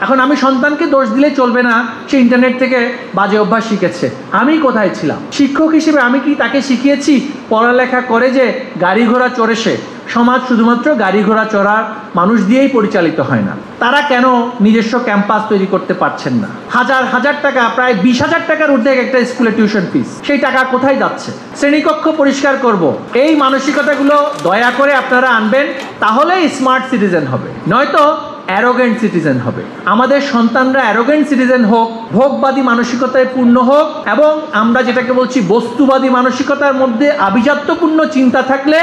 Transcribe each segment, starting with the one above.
এখন আমি সন্তানকে দোষ দিলে চলবে না সে ইন্টারনেট থেকে বাজে অভ্যাস শিখেছে। আমি কোথায় ছিলাম? শিক্ষক হিসেবে আমি কি তাকে শিখিয়েছি পড়ালেখা করে যে গাড়ি ঘোড়া চড়ে সে? সমাজ শুধুমাত্র গাড়ি ঘোড়া চড়ার মানুষ দিয়েই পরিচালিত হয় না। তারা কেন নিজস্ব ক্যাম্পাস তৈরি করতে পারছেন না? হাজার হাজার টাকা, প্রায় 20,000 টাকার ঊর্ধ্বে একটা স্কুলে টিউশন ফিস, সেই টাকা কোথায় যাচ্ছে? শ্রেণীকক্ষ পরিষ্কার করব, এই মানসিকতাগুলো দয়া করে আপনারা আনবেন, তাহলেই স্মার্ট সিটিজেন হবে, নয়তো অ্যারোগেন্ট সিটিজেন হবে। আমাদের সন্তানরা অ্যারোগেন্ট সিটিজেন হোক, ভোগবাদী মানসিকতায় পূর্ণ হোক, এবং আমরা যেটাকে বলছি বস্তুবাদী মানসিকতার মধ্যে আভিজাত্যপূর্ণ চিন্তা থাকলে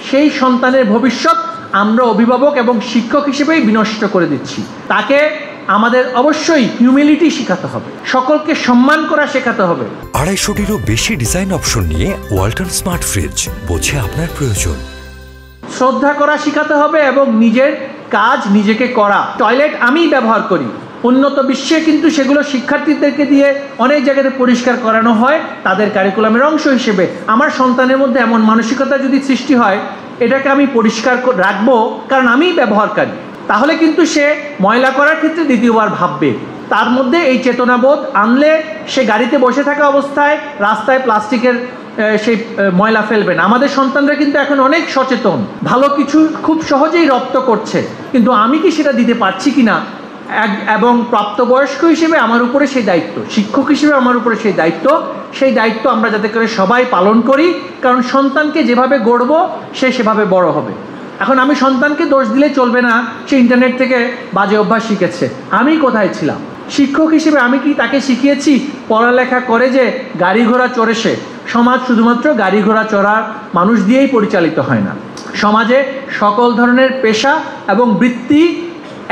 সেই সন্তানের ভবিষ্যৎ আমরা অভিভাবক এবং শিক্ষক হিসেবেই বিনষ্ট করে দিচ্ছি। তাকে আমাদের অবশ্যই হিউমিলিটি শেখাতে হবে, সকলকে সম্মান করা শেখাতে হবে। 250-টিরও বেশি ডিজাইন অপশন নিয়ে ওয়ালটন স্মার্ট ফ্রিজ, বোঝে আপনার প্রয়োজন। শ্রদ্ধা করা শেখাতে হবে এবং নিজের কাজ নিজেকে করা। টয়লেট আমিই ব্যবহার করি, উন্নত বিশ্বে কিন্তু সেগুলো শিক্ষার্থীদেরকে দিয়ে অনেক জায়গাতে পরিষ্কার করানো হয় তাদের কারিকুলামের অংশ হিসেবে। আমার সন্তানের মধ্যে এমন মানসিকতা যদি সৃষ্টি হয়, এটাকে আমি পরিষ্কার রাখবো কারণ আমিই ব্যবহারকারী, তাহলে কিন্তু সে ময়লা করার ক্ষেত্রে দ্বিতীয়বার ভাববে। তার মধ্যে এই চেতনাবোধ আনলে সে গাড়িতে বসে থাকা অবস্থায় রাস্তায় প্লাস্টিকের সেই ময়লা ফেলবে না। আমাদের সন্তানরা কিন্তু এখন অনেক সচেতন, ভালো কিছু খুব সহজেই রপ্ত করছে, কিন্তু আমি কি সেটা দিতে পারছি কিনা? এবং প্রাপ্তবয়স্ক হিসেবে আমার উপরে সেই দায়িত্ব, শিক্ষক হিসেবে আমার উপরে সেই দায়িত্ব আমরা যাতে করে সবাই পালন করি, কারণ সন্তানকে যেভাবে গড়ব সে সেভাবে বড় হবে। এখন আমি সন্তানকে দোষ দিলে চলবে না সে ইন্টারনেট থেকে বাজে অভ্যাস শিখেছে। আমি কোথায় ছিলাম? শিক্ষক হিসেবে আমি কি তাকে শিখিয়েছি পড়ালেখা করে যে গাড়ি ঘোড়া চড়ে সে? সমাজ শুধুমাত্র গাড়ি ঘোড়া চড়ার মানুষ দিয়েই পরিচালিত হয় না। সমাজে সকল ধরনের পেশা এবং বৃত্তি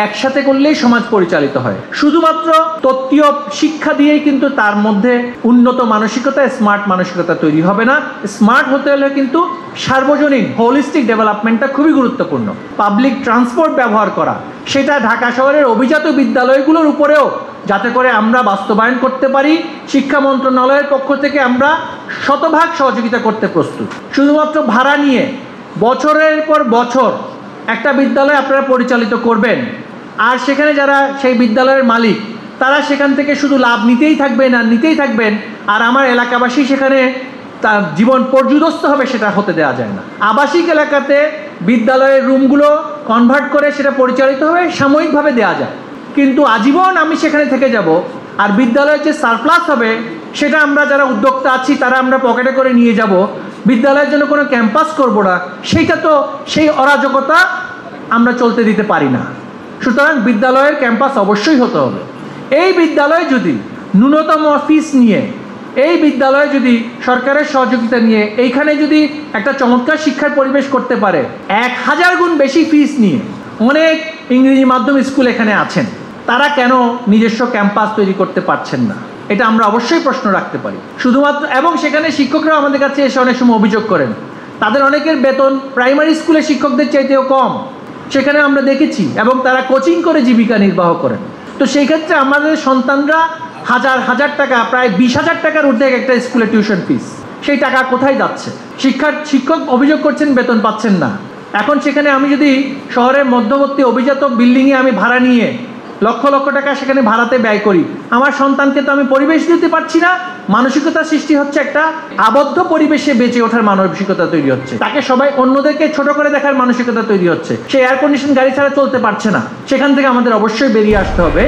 একসাথে করলেই সমাজ পরিচালিত হয়। শুধুমাত্র তত্ত্বীয় শিক্ষা দিয়েই কিন্তু তার মধ্যে উন্নত মানসিকতা, স্মার্ট মানসিকতা তৈরি হবে না। স্মার্ট হতে হলে কিন্তু সার্বজনীন হোলিস্টিক ডেভেলপমেন্টটা খুবই গুরুত্বপূর্ণ। পাবলিক ট্রান্সপোর্ট ব্যবহার করা, সেটা ঢাকা শহরের অভিজাত বিদ্যালয়গুলোর উপরেও যাতে করে আমরা বাস্তবায়ন করতে পারি, শিক্ষা মন্ত্রণালয়ের পক্ষ থেকে আমরা শতভাগ সহযোগিতা করতে প্রস্তুত। শুধুমাত্র ভাড়া নিয়ে বছরের পর বছর একটা বিদ্যালয় আপনারা পরিচালিত করবেন, আর সেখানে যারা সেই বিদ্যালয়ের মালিক তারা সেখান থেকে শুধু লাভ নিতেই থাকবেন, আর আমার এলাকাবাসী সেখানে তার জীবন পর্যুদস্ত হবে, সেটা হতে দেওয়া যায় না। আবাসিক এলাকাতে বিদ্যালয়ের রুমগুলো কনভার্ট করে সেটা পরিচালিত হবে, সাময়িকভাবে দেওয়া যায়, কিন্তু আজীবন আমি সেখানে থেকে যাব, আর বিদ্যালয়ের যে সারপ্লাস হবে সেটা আমরা যারা উদ্যোক্তা আছি তারা আমরা পকেটে করে নিয়ে যাব, বিদ্যালয়ের জন্য কোনো ক্যাম্পাস করব না, সেইটা তো সেই অরাজকতা আমরা চলতে দিতে পারি না। সুতরাং বিদ্যালয়ের ক্যাম্পাস অবশ্যই হতে হবে। এই বিদ্যালয়ে যদি ন্যূনতম ফিস নিয়ে, এই বিদ্যালয়ে যদি সরকারের সহযোগিতা নিয়ে এইখানে যদি একটা চমৎকার শিক্ষার পরিবেশ করতে পারে, 1000 গুণ বেশি ফিস নিয়ে অনেক ইংরেজি মাধ্যম স্কুল এখানে আছেন, তারা কেন নিজস্ব ক্যাম্পাস তৈরি করতে পারছেন না? এটা আমরা অবশ্যই প্রশ্ন রাখতে পারি। শুধুমাত্র এবং সেখানে শিক্ষকরাও আমাদের কাছে এসে অনেক সময় অভিযোগ করেন তাদের অনেকের বেতন প্রাইমারি স্কুলের শিক্ষকদের চাইতেও কম, সেখানে আমরা দেখেছি, এবং তারা কোচিং করে জীবিকা নির্বাহ করেন। তো সেই ক্ষেত্রে আমাদের সন্তানরা হাজার হাজার টাকা, প্রায় 20,000 টাকার ঊর্ধ্বে একটা স্কুলে টিউশন ফিস, সেই টাকা কোথায় যাচ্ছে? শিক্ষক অভিযোগ করছেন বেতন পাচ্ছেন না। এখন সেখানে আমি যদি শহরের মধ্যবর্তী অভিজাত বিল্ডিংয়ে আমি ভাড়া নিয়ে লক্ষ লক্ষ টাকা সেখানে ভাড়াতে ব্যয় করি, আমার সন্তানকে তো আমি পরিবেশ দিতে পারছি না। মানসিকতা সৃষ্টি হচ্ছে, একটা আবদ্ধ পরিবেশে বেঁচে ওঠার মানসিকতা তৈরি হচ্ছে, তাকে সবাই অন্যদেরকে ছোট করে দেখার মানসিকতা তৈরি হচ্ছে, সে এয়ার কন্ডিশন গাড়ি ছাড়া চলতে পারছে না। সেখান থেকে আমাদের অবশ্যই বেরিয়ে আসতে হবে।